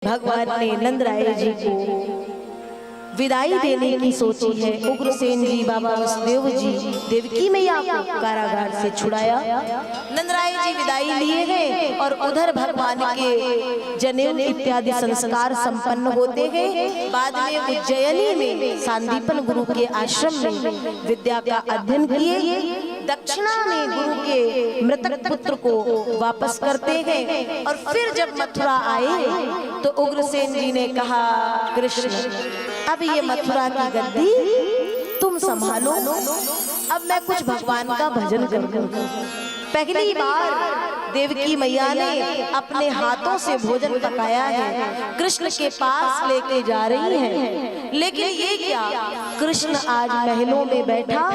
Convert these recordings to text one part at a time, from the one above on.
भगवान ने नंदराय जी को विदाई देने की सोची है। उग्रसेन जी, बाबा वसुदेव जी, देवकी मैया को कारागार से छुड़ाया। नंदराय जी विदाई लिए हैं और उधर भगवान के जनेऊ इत्यादि संस्कार संपन्न होते हैं। बाद में उज्जैनी में सांदीपन गुरु के आश्रम में विद्या का अध्ययन किए। दक्षिणा में गुरु के मृतक पुत्र को वापस करते हैं और फिर जब मथुरा आए तो उग्रसेन जी ने कहा, कृष्ण अब ये मथुरा की गद्दी तुम संभालो, अब मैं कुछ भगवान का भजन करूं। पहली बार देवकी मैया ने अपने हाथों से भोजन पकाया है, कृष्ण के पास लेके जा रही हैं। लेकिन ये क्या, कृष्ण आज महलों में बैठा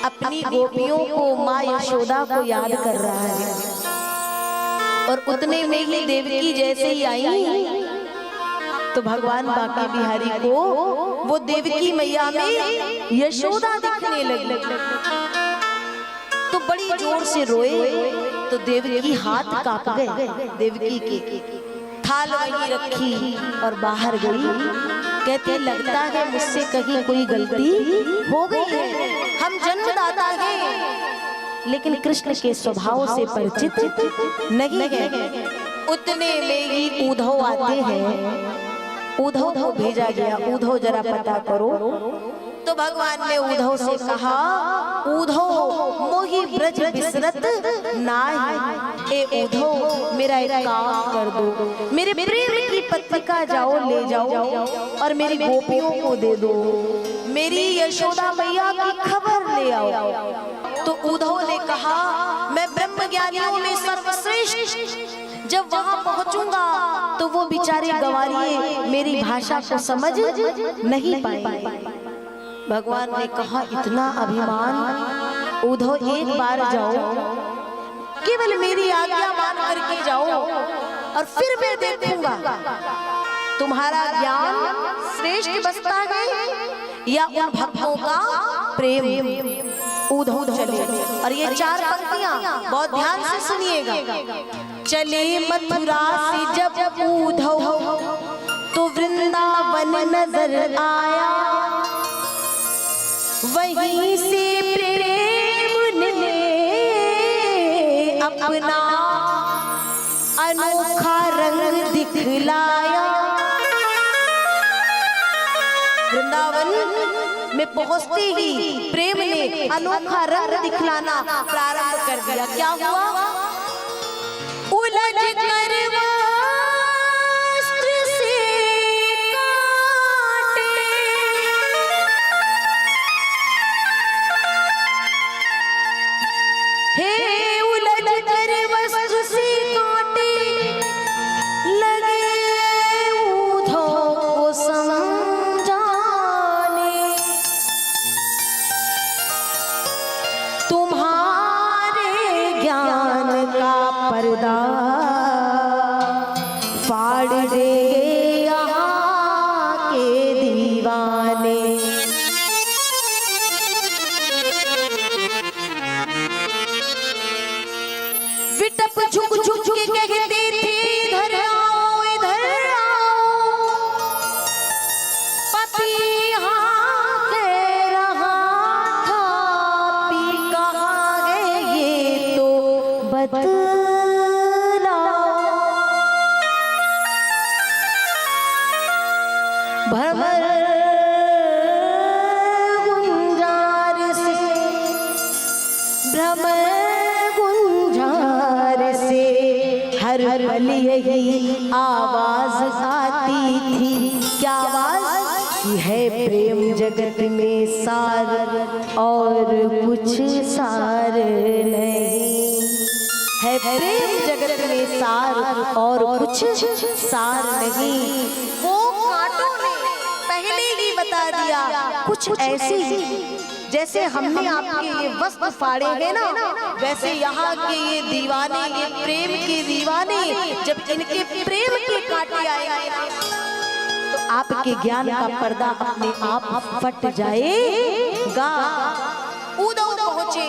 अपनी गोपियों को, माँ यशोदा को याद कर रहा है। और उतने में ही देवकी जैसे ही आई तो भगवान बांके बिहारी को वो देवकी मैया में यशोदा दिखने लगी। तो बड़ी जोर से रोए तो देवकी हाथ कांप गए। देवकी के थाल वहीं रखी और बाहर गई। कहते लगता है मुझसे कहीं कोई गलती हो गई है, हम जन्मदाता हैं लेकिन कृष्ण के स्वभाव से परिचित नहीं है। उतने में ही उद्धव आते हैं। उद्धव को भेजा गया, उद्धव जरा पता करो। तो भगवान ने उद्धव से कहा, उद्धव मोहि ब्रज बिसरत नाहि। ए उद्धव मेरा एक काम कर दो, मेरे प्रेम की पत्रिका जाओ ले जाओ और मेरी गोपियों को दे दो, मेरी यशोदा मैया की खबर ले आओ। तो उद्धव ने कहा, मैं ब्रह्म ज्ञानियों में सर्वश्रेष्ठ, जब वहां पहुंचूंगा तो वो बेचारे गंवारिये मेरी भाषा को समझ नहीं पाएंगे। भगवान ने कहा, इतना अभिमान, उद्धव एक बार जाओ, केवल मेरी आज्ञा मान करके जाओ और फिर मैं देखूंगा तुम्हारा ज्ञान श्रेष्ठ बसता है या उन भक्तों का प्रेम। उद्धव चले और ये चार पंक्तियां बहुत ध्यान से सुनिएगा। चले मथुरा से जब उद्धव तो वृंदावन नजर आया, वहीं से प्रेम ने अपना अनोखा रंग दिखलाया। वृंदावन में पहुंचते ही प्रेम ने अनोखा रंग दिखलाना प्रारंभ कर दिया। क्या हुआ, उलझ कर वस्त्र से काटे, हे उलझ कर वस्त्र से काटे, लगे उद्धव को समझाने, तुम्हारे ज्ञान का पर्दा फाड़ दे यहाँ के दीवाने। विटप झुक झुक के कहते थे, इधर आओ इधर आओ, पति यहाँ कह रहा था, पी कहाँ है ये तो बता। भ्रमर गुंजार से, भ्रमर गुंजार से हर पल यही आवाज आती थी। क्या आवाज, कि है प्रेम जगत में सार और कुछ सार नहीं, है प्रेम जगत में सार और कुछ सार नहीं। वो कांटों ने पहले ही बता दिया, कुछ ऐसे ही जैसे हमने आपके ये वस्त्र फाड़े हैं ना, वैसे यहाँ के ये दीवाने, ये प्रेम के दीवाने, जब इनके प्रेम के कांटे आएंगे तो आपके ज्ञान का पर्दा अपने आप फट जाएगा। उद्धव पहुंचे,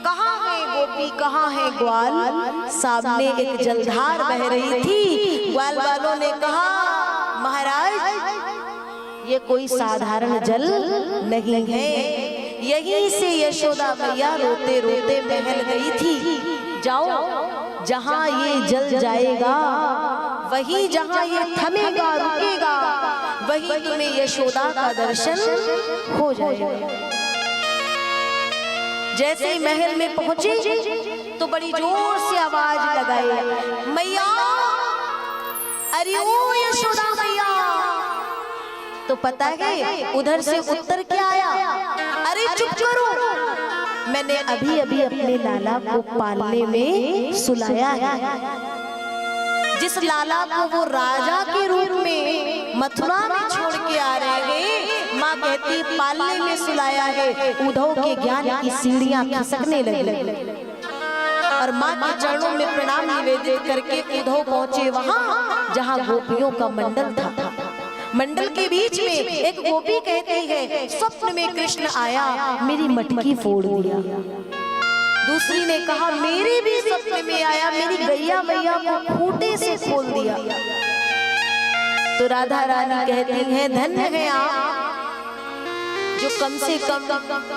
कहाँ है गोपी गोपी कहाँ है ग्वाल? सामने एक जलधार बह रही थी। ग्वाल वालों ने कहा महाराज ये कोई साधारण जल नहीं है, यहीं से यशोदा मैया रोते रोते महल गई थी। जाओ जहाँ ये जल जाएगा वही, जहाँ ये थमेगा रुकेगा वही तुम्हें यशोदा का दर्शन हो जाएगा। जैसे ही महल में पहुंचे तो बड़ी जोर से आवाज लगाई, मैया, अरे ओ यशोदा मैया। तो पता है उधर से उत्तर क्या आया? अरे चुप करो, मैंने अभी अभी अपने लाला को पालने में सुलाया है। जिस लाला को वो राजा के रूप में मथुरा में छोड़ के आ रहे हैं, माँ कहती पालने में सुलाया है। उद्धव के ज्ञान की सीढ़ियां खिसकने लगी और माँ के चरणों में प्रणाम निवेदित करके उद्धव पहुंचे वहां जहां गोपियों का मंडल था। मंडल के बीच में एक गोपी कहती है स्वप्न में कृष्ण आया, मेरी मटकी फोड़ दिया। दूसरी ने कहा मेरे भी स्वप्न में आया, मेरी गैया मैया को खूंटे से खोल दिया। तो राधा रानी कहती हैं धन्य है आप जो कम से कम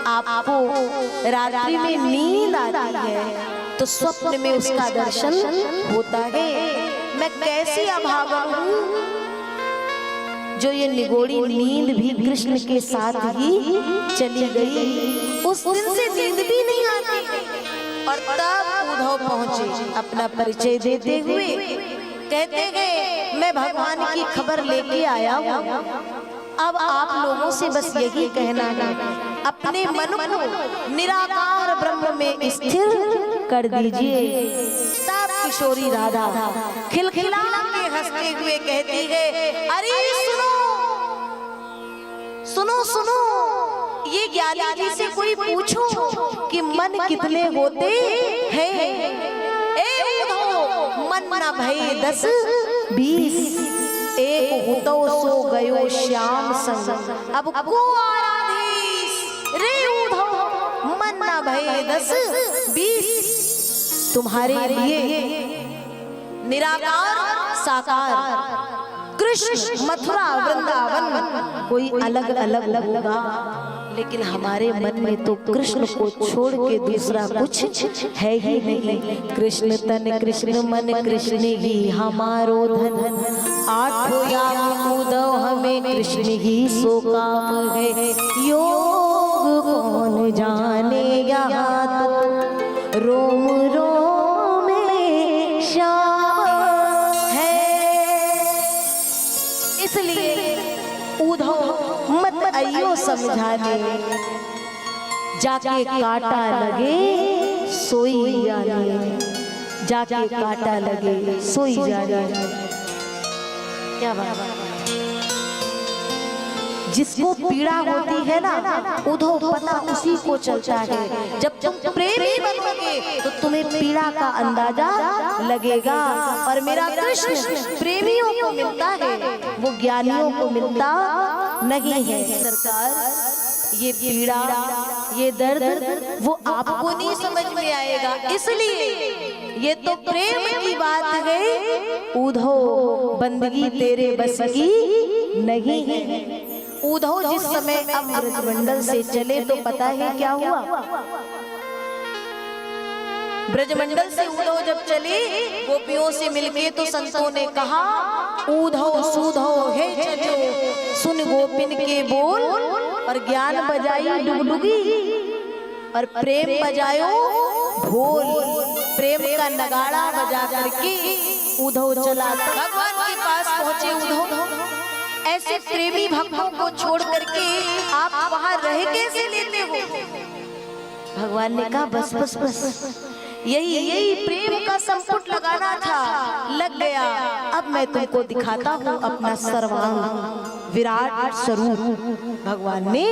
आपको रात्रि में नींद आती है तो स्वप्न में उसका दर्शन होता है। मैं कैसी अभागन हूँ जो ये निगोड़ी नींद भी कृष्ण के साथ ही चली गई। उस दिन से नींद भी नहीं आती। और तब उद्धव पहुंचे अपना परिचय देते हुए, कहते हैं मैं भगवान की खबर लेके आया हूँ। अब आप लोगों से बस यही कहना है, अपने मन को निराकार ब्रह्म में स्थिर कर दीजिए। तब किशोरी राधा खिलखिला के हंसते हुए कहती है अरे सुनो सुनो सुनो, ये ज्ञानी जी से कोई पूछो कि मन कितने होते हैं? ए उद्धव, मन न भये 10-20, एक हुतो सो गयो श्याम संग, अब को आराधीस। रे उद्धव, मन न भये 10-20, तुम्हारे लिए निराकार साकार कृष्ण मथुरा वृंदावन कोई अलग अलग होगा, लेकिन हमारे मन में तो कृष्ण को छोड़ के दूसरा कुछ है ही नहीं। कृष्ण तन कृष्ण मन कृष्ण ही हमारो धन, आठों याम उद्धव हमें कृष्ण ही सो काम है। योग कौन जाने यहाँ तो रोम रोम में श्याम है। इसलिए उद्धव मत आइयो समझाने, जाके काटा लगे सोई जाने, जाके काटा लगे सोई जाने। क्या बात, जिसको पीड़ा होती है ना उद्धव पता उसी को चलता है। जब तुम प्रेमी बनोगे तो तुम्हें पीड़ा का अंदाजा लगेगा। और मेरा कृष्ण प्रेमियों को मिलता है, वो ज्ञानियों को मिलता नहीं है। सरकार ये पीड़ा ये दर्द वो आपको नहीं समझ में आएगा, इसलिए ये तो प्रेम की बात है। उद्धव बंदगी तेरे बस की नहीं है। उद्धव जिस समय अब ब्रजमंडल से चले तो पता है क्या हुआ? ब्रजमंडल से उद्धव जब चले गोपियों से मिलके तो संतों ने कहा उद्धव सुधव है चलो, सुन गोपिन के बोल और ज्ञान बजाई डुगडुगी और प्रेम बजायो ढोल। प्रेम का नगाड़ा बजा करके उद्धव चला। भगवान के पास पहुंचे उद्धव, ऐसे प्रेमी भक्तों को छोड़ करके आप वहां रह कैसे लेते हो? भगवान ने कहा बस बस बस, यही प्रेम का संपुट लगाना था, लग गया। अब मैं तुमको दिखाता हूँ अपना सर्वांग विराट स्वरूप। भगवान ने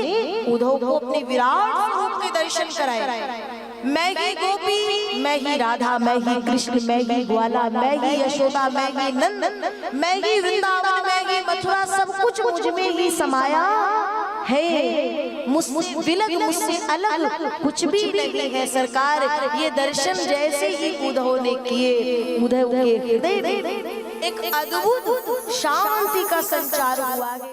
उद्धव को अपने विराट स्वरूप के दर्शन कराए। मैं ही गोपी, मैं ही राधा, मैं ही कृष्ण, मैं ही ग्वाला, मैं ही यशोदा, मैं ही नंद, मैं ही वृंदावन, मैं ही मथुरा, सब कुछ मुझ में ही समाया है विलग मुझसे अलग कुछ भी नहीं है सरकार। ये दर्शन जैसे ही उन्होंने किए, उधर के हृदय में एक अद्भुत शांति का संचार हुआ है।